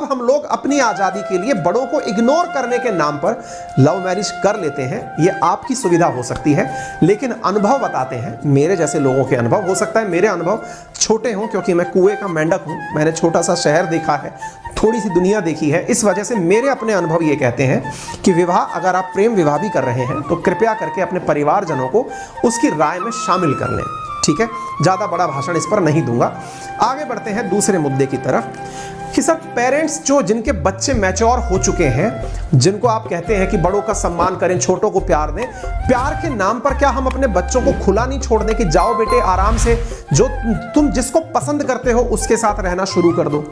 हम लोग अपनी आजादी के लिए बड़ों को इग्नोर करने के नाम पर लव मैरिज कर लेते हैं। ये आपकी सुविधा हो सकती है, लेकिन अनुभव बताते हैं, मेरे जैसे लोगों के अनुभव, हो सकता है मेरे अनुभव छोटे हों क्योंकि मैं कुएं का मेंढक हूं, मैंने छोटा सा शहर देखा है, थोड़ी सी दुनिया देखी है, इस वजह से मेरे अपने अनुभव ये कहते हैं कि विवाह, अगर आप प्रेम विवाह भी कर रहे हैं तो कृपया करके अपने परिवारजनों को उसकी राय में शामिल कर लें। ठीक है, ज़्यादा बड़ा भाषण इस पर नहीं दूंगा। आगे बढ़ते हैं दूसरे मुद्दे की तरफ कि सर पेरेंट्स जो जिनके बच्चे मैच्योर हो चुके हैं, जिनको आप कहते हैं कि बड़ों का सम्मान करें, छोटों को प्यार दें, प्यार के नाम पर क्या हम अपने बच्चों को खुला नहीं छोड़ दें कि जाओ बेटे आराम से, जो तुम जिसको पसंद करते हो उसके साथ रहना शुरू कर दो।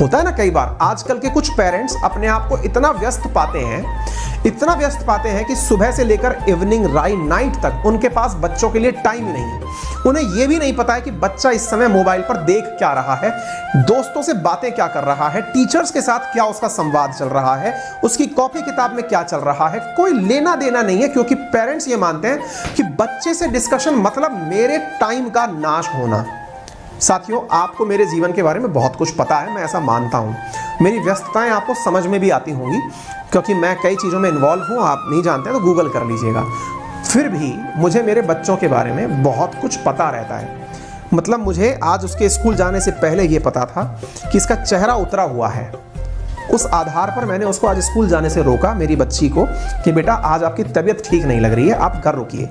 होता है ना कई बार, आजकल के कुछ पेरेंट्स अपने आप को इतना व्यस्त पाते हैं कि सुबह से लेकर इवनिंग नाइट तक उनके पास बच्चों के लिए टाइम ही नहीं है। उन्हें यह भी नहीं पता है कि बच्चा इस समय मोबाइल पर देख क्या रहा है, दोस्तों से बातें क्या कर रहा है, टीचर्स के साथ क्या उसका संवाद चल रहा है, उसकी कॉपी किताब में क्या चल रहा है, कोई लेना देना नहीं है, क्योंकि पेरेंट्स ये मानते हैं कि बच्चे से डिस्कशन मतलब मेरे टाइम का नाश होना। साथियों, आपको मेरे जीवन के बारे में बहुत कुछ पता है, मैं ऐसा मानता हूं। मेरी व्यस्तताएं आपको समझ में भी आती होंगी क्योंकि मैं कई चीज़ों में इन्वॉल्व हूं, आप नहीं जानते तो गूगल कर लीजिएगा। फिर भी मुझे मेरे बच्चों के बारे में बहुत कुछ पता रहता है। मतलब मुझे आज उसके स्कूल जाने से पहले ये पता था कि इसका चेहरा उतरा हुआ है। उस आधार पर मैंने उसको आज स्कूल जाने से रोका, मेरी बच्ची को, कि बेटा आज आपकी तबीयत ठीक नहीं लग रही है, आप घर रुकिए।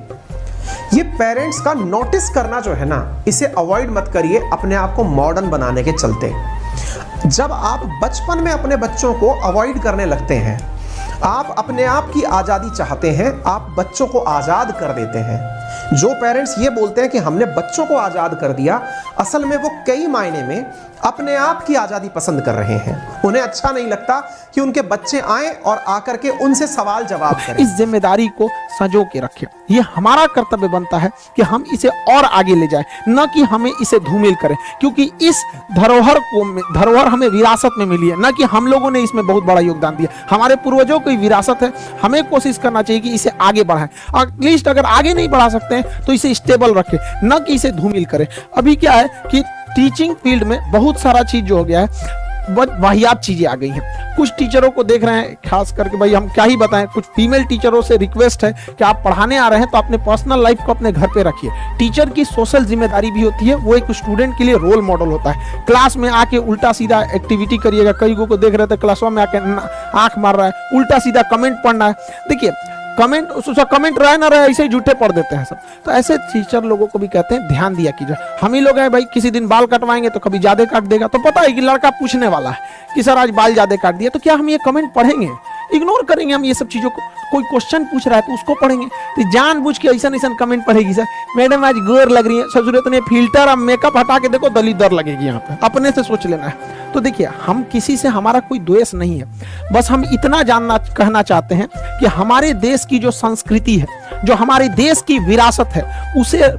ये पेरेंट्स का नोटिस करना जो है ना, इसे अवॉइड मत करिए अपने आप को मॉडर्न बनाने के चलते। जब आप बचपन में अपने बच्चों को अवॉइड करने लगते हैं, आप अपने आप की आज़ादी चाहते हैं, आप बच्चों को आज़ाद कर देते हैं। जो पेरेंट्स ये बोलते हैं कि हमने बच्चों को आज़ाद कर दिया, असल में वो कई मायने में अपने आप की आज़ादी पसंद कर रहे हैं। उन्हें अच्छा नहीं लगता कि उनके बच्चे आएं और आकर के उनसे सवाल जवाब करें। इस जिम्मेदारी को संजो के रखें। ये हमारा कर्तव्य बनता है कि हम इसे और आगे ले जाएं, न कि हमें इसे धूमिल करें, क्योंकि इस धरोहर हमें विरासत में मिली है, न कि हम लोगों ने इसमें बहुत बड़ा योगदान दिया। हमारे पूर्वजों की विरासत है, हमें कोशिश करना चाहिए कि इसे आगे बढ़ाएं। एटलीस्ट अगर आगे नहीं बढ़ा सकते हैं तो इसे स्टेबल रखें, न कि इसे धूमिल करें। अभी क्या है कि टीचिंग फील्ड में बहुत सारा चीज जो हो गया है, बहुत वाहियात चीजें आ गई हैं। कुछ टीचरों को देख रहे हैं, खास करके भाई हम क्या ही बताएं, कुछ फीमेल टीचरों से रिक्वेस्ट है कि आप पढ़ाने आ रहे हैं तो अपने पर्सनल लाइफ को अपने घर पे रखिए। टीचर की सोशल जिम्मेदारी भी होती है, वो एक स्टूडेंट के लिए रोल मॉडल होता है। क्लास में आके उल्टा सीधा एक्टिविटी करिएगा। कई को देख रहे थे क्लासों में आके आंख मार रहा है, उल्टा सीधा कमेंट पढ़ना है। देखिए कमेंट रहे ना रहे, ऐसे ही झूठे पढ़ देते हैं सब। तो ऐसे टीचर लोगों को भी कहते हैं ध्यान दिया कीजिए। हम ही लोग हैं भाई, किसी दिन बाल कटवाएंगे तो कभी ज्यादा काट देगा, तो पता है कि लड़का पूछने वाला है कि सर आज बाल ज्यादा काट दिया, तो क्या हम ये कमेंट पढ़ेंगे? इग्नोर करेंगे हम ये सब चीजों को। कोई क्वेश्चन पूछ रहा है तो उसको पढ़ेंगे, तो जानबूझ के ऐसा कमेंट पढ़ेगी सर मैडम आज गोर लग रही है, जरूरत नहीं फिल्टर और मेकअप हटा के देखो दलीदर लगेगी यहाँ पे, अपने से सोच लेना है। तो देखिए, हम किसी से, हमारा कोई द्वेष नहीं है, बस हम इतना कहना चाहते हैं कि हमारे देश की जो संस्कृति है, जो हमारे देश की विरासत है, उसे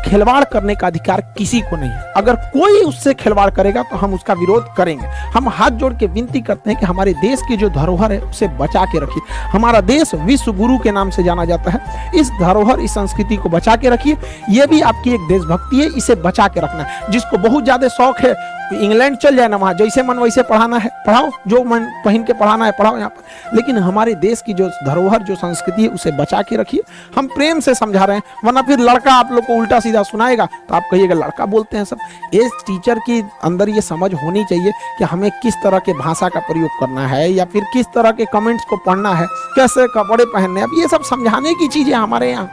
खिलवाड़ करने का अधिकार किसी को नहीं है। अगर कोई उससे खिलवाड़ करेगा तो हम उसका विरोध करेंगे। हम हाथ जोड़ के विनती करते हैं कि हमारे देश की जो धरोहर है उसे बचा के रखिए। हमारा देश विश्व गुरु के नाम से जाना जाता है। इस धरोहर, इस संस्कृति को बचा के रखिए। यह भी आपकी एक देशभक्ति है, इसे बचा के रखना है। जिसको बहुत ज्यादा शौक है इंग्लैंड चल जाए ना, वहां जैसे मन वैसे पढ़ाना है पढ़ाओ, जो मन पहन के पढ़ाना है पढ़ाओ यहाँ पर, लेकिन हमारे देश की जो धरोहर, जो संस्कृति है, उसे बचा के रखिए। हम प्रेम से समझा रहे हैं, वरना फिर लड़का आप लोग को उल्टा सीधा सुनाएगा तो आप कहिएगा लड़का बोलते हैं सब। इस टीचर की अंदर ये समझ होनी चाहिए कि हमें किस तरह के भाषा का प्रयोग करना है, या फिर किस तरह के कमेंट्स को पढ़ना है, कैसे कपड़े पहनने, अब ये सब समझाने की चीजें हमारे यहाँ